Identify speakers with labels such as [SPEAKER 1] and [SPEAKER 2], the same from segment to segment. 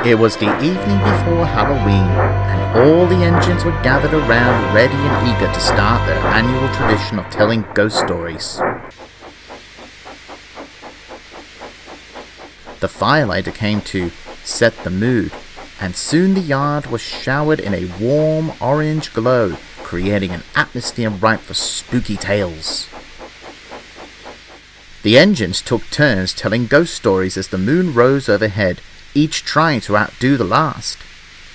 [SPEAKER 1] It was the evening before Halloween, and all the engines were gathered around ready and eager to start their annual tradition of telling ghost stories. The firelighter came to set the mood, and soon the yard was showered in a warm orange glow, creating an atmosphere ripe for spooky tales. The engines took turns telling ghost stories as the moon rose overhead, each trying to outdo the last.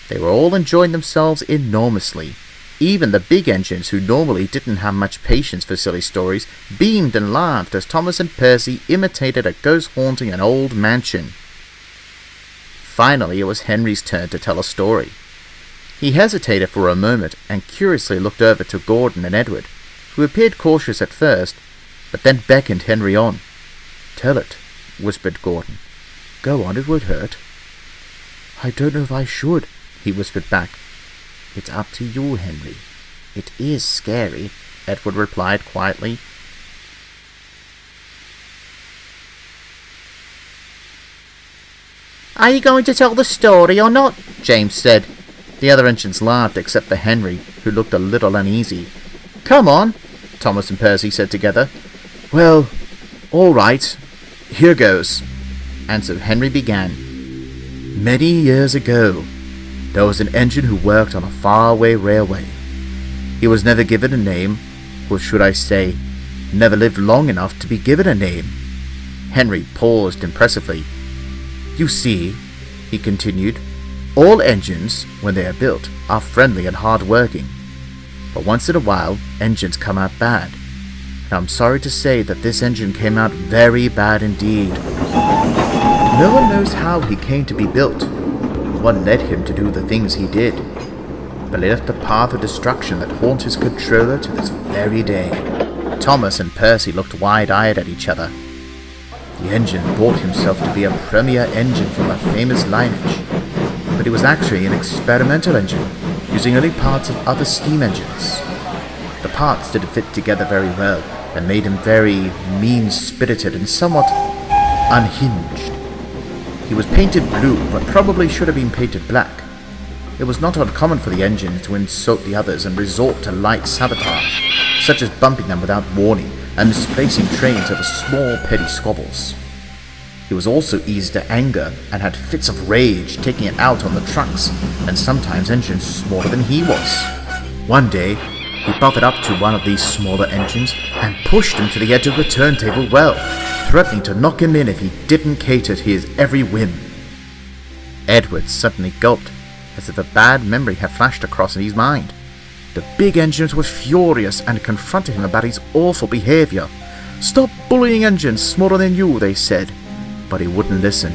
[SPEAKER 1] They were all enjoying themselves enormously. Even the big engines, who normally didn't have much patience for silly stories, beamed and laughed as Thomas and Percy imitated a ghost haunting an old mansion. Finally, it was Henry's turn to tell a story. He hesitated for a moment and curiously looked over to Gordon and Edward, who appeared cautious at first, but then beckoned Henry on. "Tell it," whispered Gordon. "Go on, it won't hurt." "I don't know if I should," he whispered back. "It's up to you, Henry. It is scary," Edward replied quietly. "Are you going to tell the story or not?" James said. The other engines laughed except for Henry, who looked a little uneasy. "Come on," Thomas and Percy said together. "Well, all right. Here goes." And so Henry began. Many years ago, there was an engine who worked on a faraway railway. He was never given a name, or should I say, never lived long enough to be given a name. Henry paused impressively. "You see," he continued, "all engines, when they are built, are friendly and hard-working. But once in a while, engines come out bad. And I'm sorry to say that this engine came out very bad indeed. No one knows how he came to be built, or what led him to do the things he did, but it left a path of destruction that haunts his controller to this very day." Thomas and Percy looked wide-eyed at each other. The engine thought himself to be a premier engine from a famous lineage, but it was actually an experimental engine, using only parts of other steam engines. The parts didn't fit together very well, and made him very mean-spirited and somewhat unhinged. He was painted blue, but probably should have been painted black. It was not uncommon for the engine to insult the others and resort to light sabotage, such as bumping them without warning and misplacing trains over small petty squabbles. He was also easy to anger and had fits of rage, taking it out on the trucks and sometimes engines smaller than he was. One day, he bumped up to one of these smaller engines and pushed him to the edge of the turntable well, threatening to knock him in if he didn't cater to his every whim. Edward suddenly gulped, as if a bad memory had flashed across in his mind. The big engines were furious and confronted him about his awful behavior. "Stop bullying engines smaller than you," they said. But he wouldn't listen.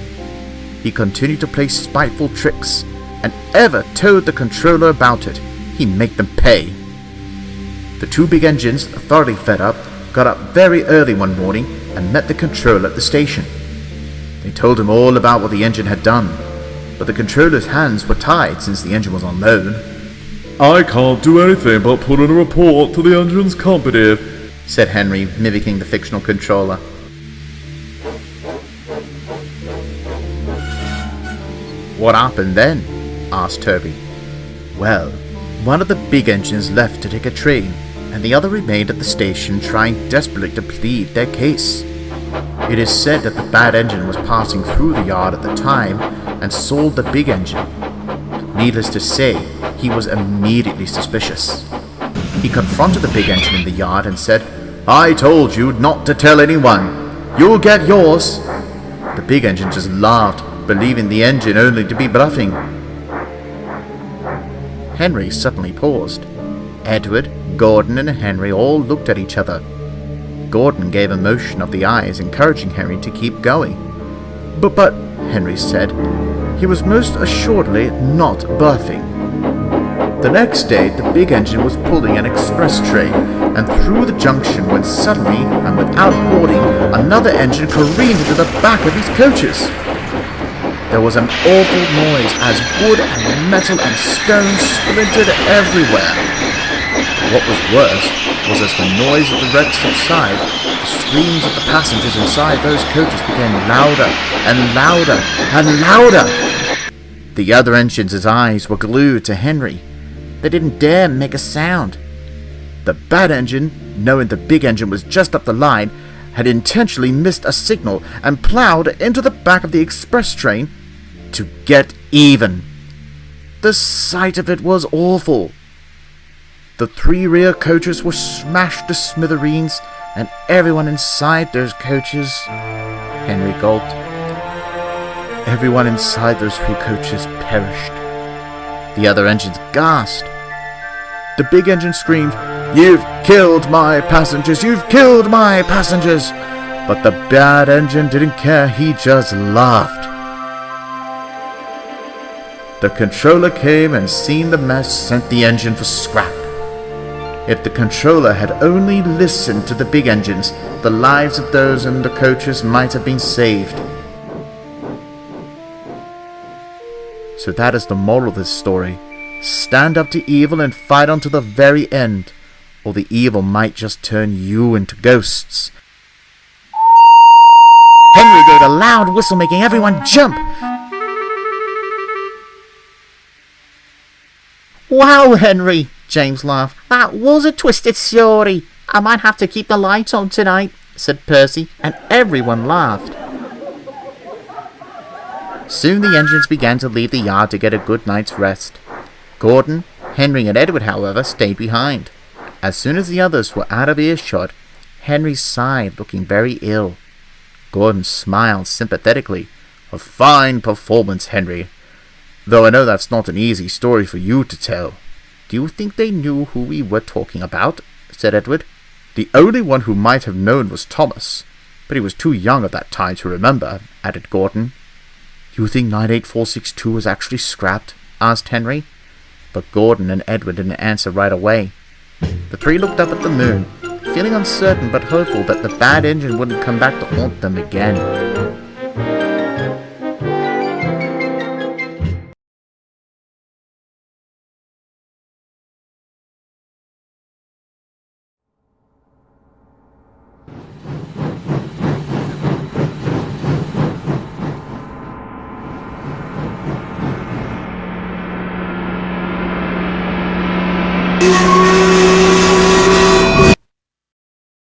[SPEAKER 1] He continued to play spiteful tricks, and ever told the controller about it. He'd make them pay. The two big engines, thoroughly fed up, got up very early one morning and met the controller at the station. They told him all about what the engine had done, but the controller's hands were tied since the engine was on loan.
[SPEAKER 2] "I can't do anything but put in a report to the engine's company,"
[SPEAKER 1] said Henry, mimicking the fictional controller. "What happened then?" asked Toby. "Well, one of the big engines left to take a train, and the other remained at the station trying desperately to plead their case. It is said that the bad engine was passing through the yard at the time and saw the big engine. Needless to say, he was immediately suspicious. He confronted the big engine in the yard and said, 'I told you not to tell anyone. You'll get yours.' The big engine just laughed, believing the engine only to be bluffing." Henry suddenly paused. Edward, Gordon, and Henry all looked at each other. Gordon gave a motion of the eyes, encouraging Henry to keep going. But, Henry said, "he was most assuredly not bluffing." The next day, the big engine was pulling an express train and through the junction when suddenly, and without warning, another engine careened into the back of his coaches. There was an awful noise as wood and metal and stone splintered everywhere. What was worse was as the noise of the wreck subsided, the screams of the passengers inside those coaches became louder and louder and louder. The other engines' eyes were glued to Henry. They didn't dare make a sound. The bad engine, knowing the big engine was just up the line, had intentionally missed a signal and plowed into the back of the express train to get even. The sight of it was awful. The 3 rear coaches were smashed to smithereens, and everyone inside those coaches... Henry gulped. Everyone inside those 3 coaches perished. The other engines gasped. The big engine screamed, "You've killed my passengers! You've killed my passengers!" But the bad engine didn't care, he just laughed. The controller came and seeing the mess sent the engine for scrap. If the controller had only listened to the big engines, the lives of those in the coaches might have been saved. So that is the moral of this story. Stand up to evil and fight on to the very end, or the evil might just turn you into ghosts. Henry gave a loud whistle, making everyone jump. "Wow, Henry," James laughed. "That was a twisted story. I might have to keep the lights on tonight," said Percy, and everyone laughed. Soon the engines began to leave the yard to get a good night's rest. Gordon, Henry, and Edward, however, stayed behind. As soon as the others were out of earshot, Henry sighed, looking very ill. Gordon smiled sympathetically. "A fine performance, Henry. Though I know that's not an easy story for you to tell." "Do you think they knew who we were talking about?" said Edward. "The only one who might have known was Thomas, but he was too young at that time to remember," added Gordon. "You think 98462 was actually scrapped?" asked Henry. But Gordon and Edward didn't answer right away. The 3 looked up at the moon, feeling uncertain but hopeful that the bad engine wouldn't come back to haunt them again.